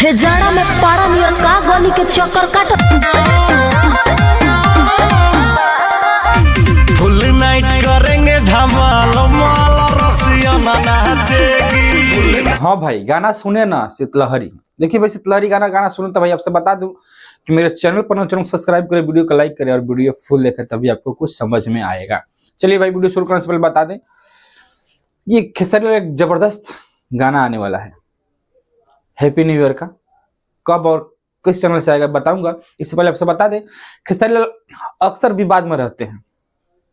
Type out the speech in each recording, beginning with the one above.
हे जाड़ा में पारा नियर का गली के चक्कर काट। फुल नाइट करेंगे धमाल माल रसिया नाचेगी। हाँ भाई गाना सुने ना शीतलहरी। देखिए भाई शीतलहरी गाना सुने तो भाई आपसे बता दूं कि मेरे चैनल पर चैनल सब्सक्राइब करें, वीडियो को लाइक करें और वीडियो फुल देखें, तभी आपको कुछ समझ में आएगा। चलिए भाई वीडियो शुरू करने से पहले बता दें, ये खेसारी एक जबरदस्त गाना आने वाला है हैप्पी न्यू ईयर का। कब और किस चैनल से आएगा बताऊंगा। इससे पहले आपसे बता दें, खेसारी लाल अक्सर विवाद में रहते हैं।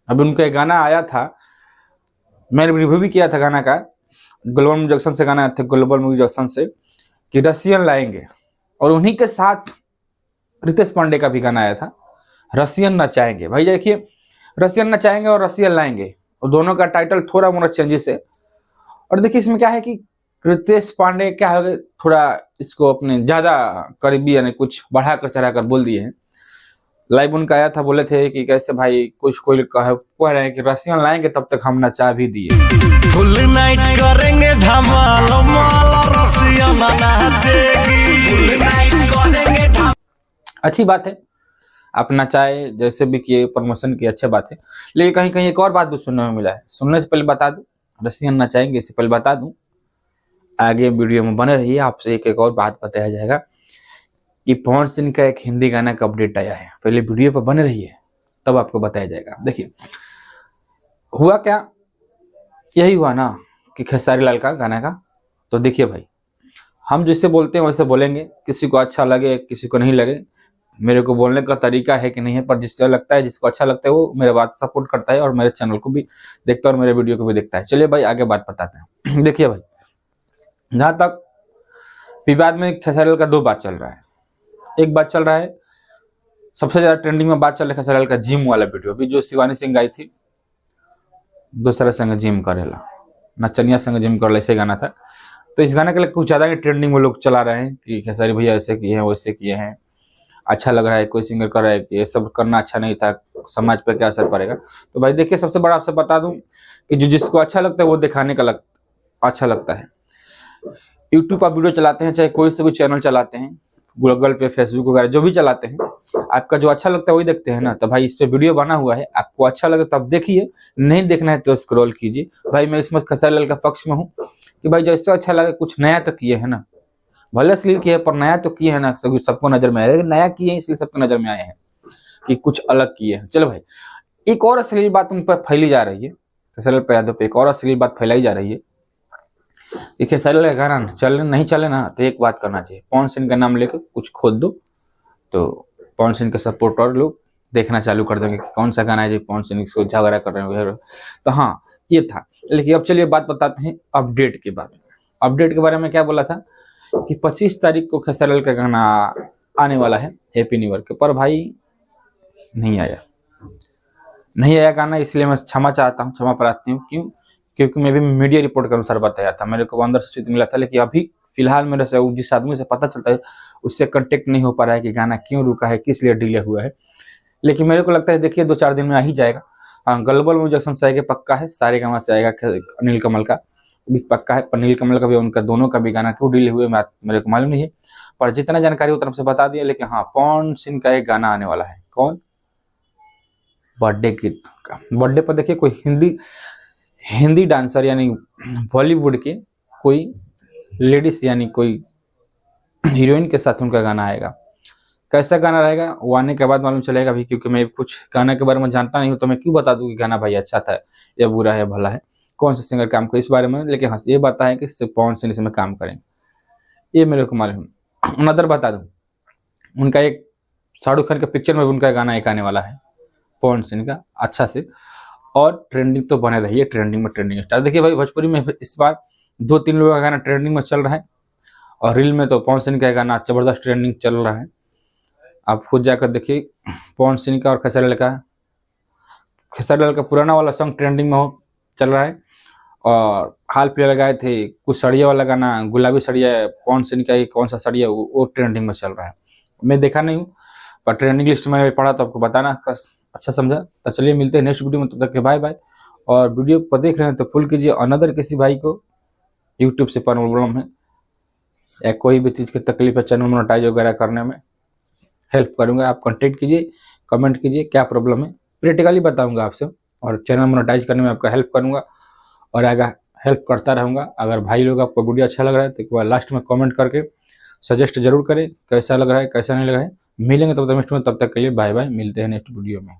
अभी उनका एक गाना आया था, मैंने रिव्यू भी किया था गाना का, ग्लोबल मूवी जंक्शन से गाना आया था, ग्लोबल मूवी जंक्शन से, कि रसियन लाएंगे। और उन्हीं के साथ रितेश पांडे का भी गाना आया था, रसियन नचाएंगे। भाई देखिए, रसियन नचाएंगे और रसियन लाएंगे, और दोनों का टाइटल थोड़ा मोड़ा चेंजेस है। और देखिए इसमें क्या है कि रितेश पांडे क्या है, थोड़ा इसको अपने ज्यादा करीबी यानी कुछ बढ़ा कर चढ़ा कर बोल दिए हैं। लाइव उनका आया था, बोले थे कि कैसे भाई कुछ कोई कह रहे हैं कि रसियन लाएंगे तब तक हम नचा भी दिए। फुल नाइट करेंगे धमाल माल रसिया नाचेगी। फुल नाइट करेंगे धमाल। अच्छी बात है, आप नचाए जैसे भी किए, प्रमोशन की अच्छी बात है। लेकिन कहीं कहीं एक और बात भी सुनने में मिला है। सुनने से पहले बता दूं, रसियन नचाएंगे इससे पहले बता दूं, आगे वीडियो में बने रहिए। आपसे एक और बात बताया जाएगा कि पवन सिंह का एक हिंदी गाना का अपडेट आया है। पहले वीडियो पर बने रहिए, तब आपको बताया जाएगा। देखिए हुआ क्या, यही हुआ ना कि खेसारी लाल का गाना का। तो देखिए भाई, हम जैसे बोलते हैं वैसे बोलेंगे, किसी को अच्छा लगे किसी को नहीं लगे, मेरे को बोलने का तरीका है कि नहीं है, पर जिसको लगता है, जिसको अच्छा लगता है वो मेरे बात सपोर्ट करता है और मेरे चैनल को भी देखता है और मेरे वीडियो को भी देखता है। चलिए भाई आगे बात बताते हैं। देखिए भाई, जहां तक विवाद में खेसारी लाल का दो बात चल रहा है। एक बात चल रहा है, सबसे ज्यादा ट्रेंडिंग में बात चल रहा है खेसारी लाल का जिम वाला वीडियो, अभी जो शिवानी सिंह गाई थी, दूसरा संग जिम करेला, नचनिया संग जिम करेला, ऐसे गाना था। तो इस गाने के लिए कुछ ज्यादा ही ट्रेंडिंग में लोग चला रहे हैं कि खेसारी भैया ऐसे किए हैं वैसे किए हैं, अच्छा लग रहा है। कोई सिंगर कर रहा है कि ये सब करना अच्छा नहीं था, समाज पर क्या असर पड़ेगा। तो भाई देखिए, सबसे बड़ा आपसे बता दूं कि जो जिसको अच्छा लगता है वो दिखाने का अच्छा लगता है। यूट्यूब पर वीडियो चलाते हैं, चाहे कोई से भी चैनल चलाते हैं, गूगल पे फेसबुक वगैरह जो भी चलाते हैं, आपका जो अच्छा लगता है वही देखते हैं ना। तो भाई इस पे वीडियो बना हुआ है, आपको अच्छा लगे तब देखिए, नहीं देखना है तो स्क्रॉल कीजिए। भाई मैं इसमें खेसारी लाल का पक्ष में हूँ कि भाई जैसे अच्छा लगे, कुछ नया तो किए है ना, भले अश्लील किए पर नया तो किए है ना, सबको नजर में आया, नया किए हैं इसलिए सबको नजर में आए हैं कि कुछ अलग किए हैं। चलो भाई, एक और अश्लील बात उन पर फैली जा रही है, खेसारी लाल यादव पे एक और अश्लील बात फैलाई जा रही है। खेसारी लाल का गाना चले नहीं चले ना, तो एक बात करना चाहिए, पवन सिंह का नाम लेकर कुछ खोद दो, तो पवन सिंह के सपोर्टर लोग देखना चालू कर देंगे कि कौन सा गाना है जो पवन सिंह को झगड़ा कर रहे हैं। तो हाँ ये था। लेकिन अब चलिए बात बताते हैं अपडेट के बारे में। अपडेट के बारे में क्या बोला था कि 25 तारीख को खेसारी लाल का गाना आने वाला है हैप्पी न्यू ईयर के, पर भाई नहीं आया गाना, इसलिए मैं क्षमा चाहता हूँ, क्षमा प्रार्थी हूँ। क्यों? क्योंकि मैं भी मीडिया रिपोर्ट के अनुसार बताया था, मेरे को अंदर से मिला था, लेकिन अभी फिलहाल मेरे से जिस आदमी से पता चलता है उससे कांटेक्ट नहीं हो पा रहा है कि गाना क्यों रुका है, किस लिए डिले हुआ है। लेकिन मेरे को लगता है देखिए 2-4 दिन में आ ही जाएगा। ग्लोबल मूवी जंक्शन से आएगा पक्का है, सारे गाना से आएगा, अनिल कमल का भी पक्का है, अनिल कमल का भी, उनका दोनों का भी गाना क्यों डिले हुए मेरे को मालूम नहीं है, पर जितना जानकारी उस तरफ से बता दिया। लेकिन हाँ, पवन सिंह का एक गाना आने वाला है। कौन? बर्थडे गीत का। बर्थडे पर देखिए कोई हिंदी डांसर यानी बॉलीवुड के कोई लेडीज यानी कोई हीरोइन के साथ उनका गाना आएगा। कैसा गाना रहेगा वो आने के बाद मालूम चलेगा अभी, क्योंकि मैं कुछ गाना के बारे में जानता नहीं हूँ, तो मैं क्यों बता दूं कि गाना भाई अच्छा था या बुरा है भला है, कौन सा सिंगर काम करे इस बारे में। लेकिन हाँ ये बात है कि सिर्फ पवन सिंह इसमें काम करेंगे, ये मेरे को मालूम। नजर बता दूं, उनका एक शाहरुख खान के पिक्चर में भी उनका गाना एक आने वाला है पवन सिंह का, अच्छा से। और ट्रेंडिंग तो बने रही है, ट्रेंडिंग में ट्रेंडिंग स्टार। देखिए भाई भोजपुरी में इस बार 2-3 लोगों का गाना ट्रेंडिंग में चल रहा है, और रील में तो पवन सिंह का गाना जबरदस्त ट्रेंडिंग चल रहा है। आप खुद जाकर देखिए, पवन सिंह का और खेसारी लाल का पुराना वाला सॉन्ग ट्रेंडिंग में चल रहा है। और हाल फिलहाल लगाए थे कुछ सड़िया वाला गाना, गुलाबी सड़िया, पवन सिंह का कौन सा सड़िया, वो ट्रेंडिंग में चल रहा है। मैं देखा नहीं हूँ, पर ट्रेंडिंग लिस्ट में पढ़ा तो आपको बताना अच्छा समझा। तो चलिए मिलते हैं नेक्स्ट वीडियो में, तब तक के बाय बाय। और वीडियो पर देख रहे हैं तो फुल कीजिए, अनदर किसी भाई को यूट्यूब से प्रॉब्लम है या कोई भी चीज़ की तकलीफ है चैनल मोनेटाइज वगैरह करने में हेल्प करूंगा। आप कांटेक्ट कीजिए, कमेंट कीजिए क्या प्रॉब्लम है, प्रैक्टिकली बताऊंगा आपसे और चैनल मोनेटाइज करने में आपका हेल्प करूंगा और आगे हेल्प करता रहूंगा। अगर भाई लोग आपको वीडियो अच्छा लग रहा है तो एक बार लास्ट में कमेंट करके सजेस्ट जरूर करें कैसा लग रहा है कैसा नहीं लग रहा है। मिलेंगे तब तक के लिए बाय बाय, मिलते हैं नेक्स्ट वीडियो में।